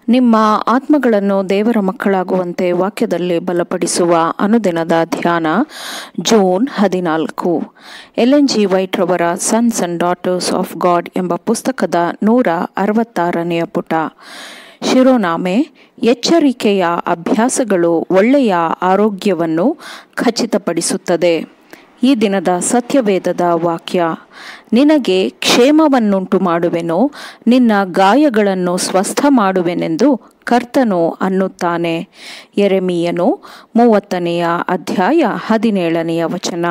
ನಿಮ್ಮ ಆತ್ಮಗಳನ್ನು ದೇವರ ಮಕ್ಕಳಾಗುವಂತೆ ವಾಕ್ಯದಲ್ಲಿ ಬಲಪಡಿಸುವ ಅನುದಿನದ ಧ್ಯಾನ ಜೂನ್ 14. ಎಲೆನ್ ಜಿ ವೈಟ್ ರವರ sons and daughters of god ಎಂಬ ಪುಸ್ತಕದ 166ನೇ ಪುಟ. ಶಿರೋನಾಮೆ: ಎಚ್ಚರಿಕೆಯ ಅಭ್ಯಾಸಗಳು ಒಳ್ಳೆಯ ಆರೋಗ್ಯವನ್ನು ಖಚಿತಪಡಿಸುತ್ತದೆ. ಈ ದಿನದ ಸತ್ಯವೇದದ ವಾಕ್ಯ: ನಿನಗೆ ಕ್ಷೇಮವನ್ನುಂಟು ಮಾಡುವೆನು, ನಿನ್ನ ಗಾಯಗಳನ್ನು ಸ್ವಸ್ಥ ಮಾಡುವೆನೆಂದು ಕರ್ತನು ಅನ್ನುತ್ತಾನೆ. ಯೆರೆಮೀಯನು 30ನೇ ಅಧ್ಯಾಯ 17ನೇ ವಚನ.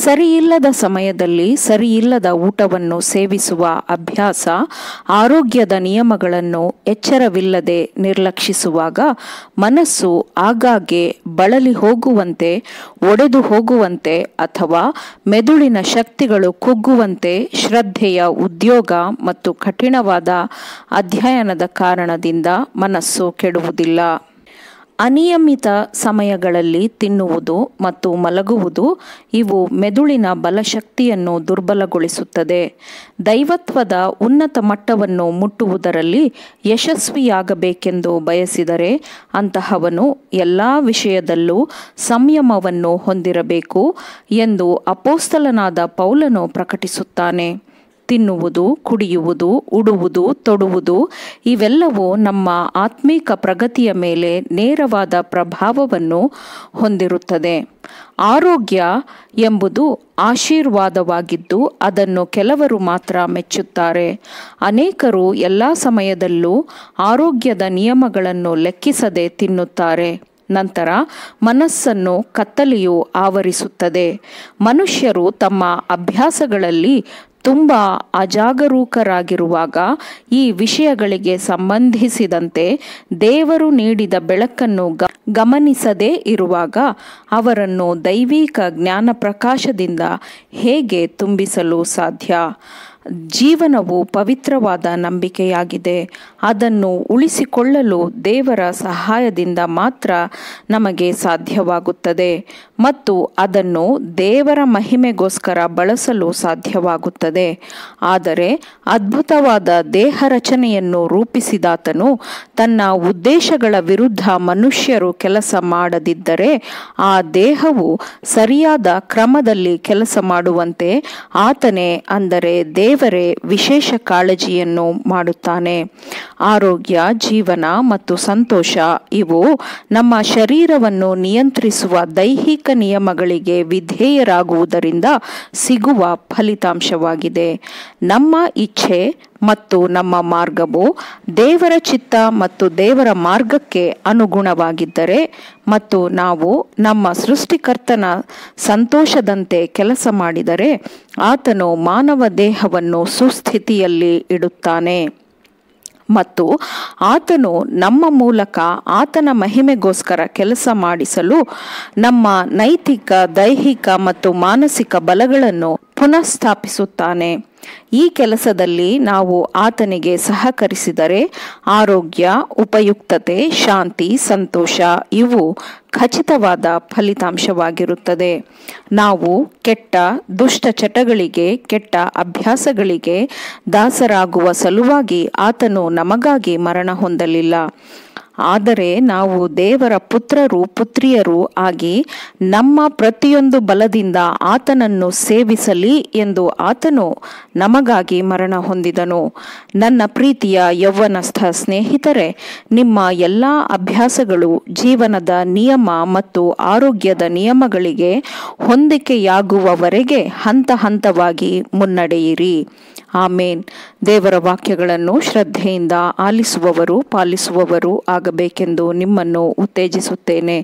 ಸರಿಯಿಲ್ಲದ ಸಮಯದಲ್ಲಿ ಸರಿಯಿಲ್ಲದ ಊಟವನ್ನು ಸೇವಿಸುವ ಅಭ್ಯಾಸ ಆರೋಗ್ಯದ ನಿಯಮಗಳನ್ನು ಎಚ್ಚರವಿಲ್ಲದೆ ನಿರ್ಲಕ್ಷಿಸುವಾಗ ಮನಸ್ಸು ಆಗಾಗ್ಗೆ ಬಳಲಿ ಹೋಗುವಂತೆ, ಒಡೆದು ಹೋಗುವಂತೆ ಅಥವಾ ಮೆದುಳಿನ ಶಕ್ತಿಗಳು ಕುಗ್ಗುವಂತೆ, ಶ್ರದ್ಧೆಯ ಉದ್ಯೋಗ ಮತ್ತು ಕಠಿಣವಾದ ಅಧ್ಯಯನದ ಕಾರಣದಿಂದ ಮನಸ್ಸು ಕೆಡುವುದಿಲ್ಲ. ಅನಿಯಮಿತ ಸಮಯಗಳಲ್ಲಿ ತಿನ್ನುವುದು ಮತ್ತು ಮಲಗುವುದು ಇವು ಮೆದುಳಿನ ಬಲಶಕ್ತಿಯನ್ನು ದುರ್ಬಲಗೊಳಿಸುತ್ತದೆ. ದೈವತ್ವದ ಉನ್ನತ ಮಟ್ಟವನ್ನು ಮುಟ್ಟುವುದರಲ್ಲಿ ಯಶಸ್ವಿಯಾಗಬೇಕೆಂದು ಬಯಸಿದರೆ ಅಂತಹವನು ಎಲ್ಲ ವಿಷಯದಲ್ಲೂ ಸಂಯಮವನ್ನು ಹೊಂದಿರಬೇಕು ಎಂದು ಅಪೊಸ್ತಲನಾದ ಪೌಲನು ಪ್ರಕಟಿಸುತ್ತಾನೆ. ತಿನ್ನುವುದು, ಕುಡಿಯುವುದು, ಉಡುವುದು, ತೊಡುವುದು ಇವೆಲ್ಲವೂ ನಮ್ಮ ಆತ್ಮೀಕ ಪ್ರಗತಿಯ ಮೇಲೆ ನೇರವಾದ ಪ್ರಭಾವವನ್ನು ಹೊಂದಿರುತ್ತದೆ. ಆರೋಗ್ಯ ಎಂಬುದು ಆಶೀರ್ವಾದವಾಗಿದ್ದು ಅದನ್ನು ಕೆಲವರು ಮಾತ್ರ ಮೆಚ್ಚುತ್ತಾರೆ. ಅನೇಕರು ಎಲ್ಲ ಸಮಯದಲ್ಲೂ ಆರೋಗ್ಯದ ನಿಯಮಗಳನ್ನು ಲೆಕ್ಕಿಸದೆ ತಿನ್ನುತ್ತಾರೆ. ನಂತರ ಮನಸ್ಸನ್ನು ಕತ್ತಲೆಯು ಆವರಿಸುತ್ತದೆ. ಮನುಷ್ಯರು ತಮ್ಮ ಅಭ್ಯಾಸಗಳಲ್ಲಿ ತುಂಬ ಅಜಾಗರೂಕರಾಗಿರುವಾಗ ಈ ವಿಷಯಗಳಿಗೆ ಸಂಬಂಧಿಸಿದಂತೆ ದೇವರು ನೀಡಿದ ಬೆಳಕನ್ನು ಗಮನಿಸದೇ ಇರುವಾಗ ಅವರನ್ನು ದೈವಿಕ ಜ್ಞಾನ ಪ್ರಕಾಶದಿಂದ ಹೇಗೆ ತುಂಬಿಸಲು ಸಾಧ್ಯ? ಜೀವನವು ಪವಿತ್ರವಾದ ನಂಬಿಕೆಯಾಗಿದೆ. ಅದನ್ನು ಉಳಿಸಿಕೊಳ್ಳಲು ದೇವರ ಸಹಾಯದಿಂದ ಮಾತ್ರ ನಮಗೆ ಸಾಧ್ಯವಾಗುತ್ತದೆ ಮತ್ತು ಅದನ್ನು ದೇವರ ಮಹಿಮೆಗೋಸ್ಕರ ಬಳಸಲು ಸಾಧ್ಯವಾಗುತ್ತದೆ. ಆದರೆ ಅದ್ಭುತವಾದ ದೇಹ ರಚನೆಯನ್ನು ರೂಪಿಸಿದಾತನು ತನ್ನ ಉದ್ದೇಶಗಳ ವಿರುದ್ಧ ಮನುಷ್ಯರು ಕೆಲಸ ಮಾಡದಿದ್ದರೆ ಆ ದೇಹವು ಸರಿಯಾದ ಕ್ರಮದಲ್ಲಿ ಕೆಲಸ ಮಾಡುವಂತೆ ಆತನೇ, ಅಂದರೆ ದೇವರೇ ವಿಶೇಷ ಕಾಳಜಿಯನ್ನು ಮಾಡುತ್ತಾನೆ. ಆರೋಗ್ಯ, ಜೀವನ ಮತ್ತು ಸಂತೋಷ ಇವು ನಮ್ಮ ಶರೀರವನ್ನು ನಿಯಂತ್ರಿಸುವ ದೈಹಿಕ ನಿಯಮಗಳಿಗೆ ವಿಧೇಯರಾಗುವುದರಿಂದ ಸಿಗುವ ಫಲಿತಾಂಶವಾಗಿದೆ. ನಮ್ಮ ಇಚ್ಛೆ ಮತ್ತು ನಮ್ಮ ಮಾರ್ಗವು ದೇವರ ಚಿತ್ತ ಮತ್ತು ದೇವರ ಮಾರ್ಗಕ್ಕೆ ಅನುಗುಣವಾಗಿದ್ದರೆ ಮತ್ತು ನಾವು ನಮ್ಮ ಸೃಷ್ಟಿಕರ್ತನ ಸಂತೋಷದಂತೆ ಕೆಲಸ ಮಾಡಿದರೆ ಆತನು ಮಾನವ ದೇಹವನ್ನು ಸುಸ್ಥಿತಿಯಲ್ಲಿ ಇಡುತ್ತಾನೆ ಮತ್ತು ಆತನು ನಮ್ಮ ಮೂಲಕ ಆತನ ಮಹಿಮೆಗೋಸ್ಕರ ಕೆಲಸ ಮಾಡಿಸಲು ನಮ್ಮ ನೈತಿಕ, ದೈಹಿಕ ಮತ್ತು ಮಾನಸಿಕ ಬಲಗಳನ್ನು ಪುನಃಸ್ಥಾಪಿಸುತ್ತಾನೆ. ಈ ಕೆಲಸದಲ್ಲಿ ನಾವು ಆತನಿಗೆ ಸಹಕರಿಸಿದರೆ ಆರೋಗ್ಯ, ಉಪಯುಕ್ತತೆ, ಶಾಂತಿ, ಸಂತೋಷ ಇವು ಖಚಿತವಾದ ಫಲಿತಾಂಶವಾಗಿರುತ್ತದೆ. ನಾವು ಕೆಟ್ಟ ದುಷ್ಟ ಚಟಗಳಿಗೆ, ಕೆಟ್ಟ ಅಭ್ಯಾಸಗಳಿಗೆ ದಾಸರಾಗುವ ಸಲುವಾಗಿ ಆತನು ನಮಗಾಗಿ ಮರಣ ಹೊಂದಲಿಲ್ಲ. ಆದರೆ ನಾವು ದೇವರ ಪುತ್ರರು, ಪುತ್ರಿಯರು ಆಗಿ ನಮ್ಮ ಪ್ರತಿಯೊಂದು ಬಲದಿಂದ ಆತನನ್ನು ಸೇವಿಸಲಿ ಎಂದು ಆತನು ನಮಗಾಗಿ ಮರಣ ಹೊಂದಿದನು. ನನ್ನ ಪ್ರೀತಿಯ ಯೌವನಸ್ಥ ಸ್ನೇಹಿತರೆ, ನಿಮ್ಮ ಎಲ್ಲ ಅಭ್ಯಾಸಗಳು ಜೀವನದ ನಿಯಮ ಮತ್ತು ಆರೋಗ್ಯದ ನಿಯಮಗಳಿಗೆ ಹೊಂದಿಕೆಯಾಗುವವರೆಗೆ ಹಂತ ಹಂತವಾಗಿ ಮುನ್ನಡೆಯಿರಿ. ಆಮೇನ್. ದೇವರ ವಾಕ್ಯಗಳನ್ನು ಶ್ರದ್ಧೆಯಿಂದ ಆಲಿಸುವವರು, ಪಾಲಿಸುವವರು ಆಗಬೇಕೆಂದು ನಿಮ್ಮನ್ನು ಉತ್ತೇಜಿಸುತ್ತೇನೆ.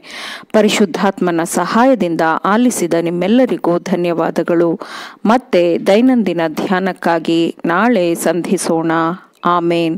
ಪರಿಶುದ್ಧಾತ್ಮನ ಸಹಾಯದಿಂದ ಆಲಿಸಿದ ನಿಮ್ಮೆಲ್ಲರಿಗೂ ಧನ್ಯವಾದಗಳು. ಮತ್ತೆ ದೈನಂದಿನ ಧ್ಯಾನಕ್ಕಾಗಿ ನಾಳೆ ಸಂಧಿಸೋಣ. ಆಮೇನ್.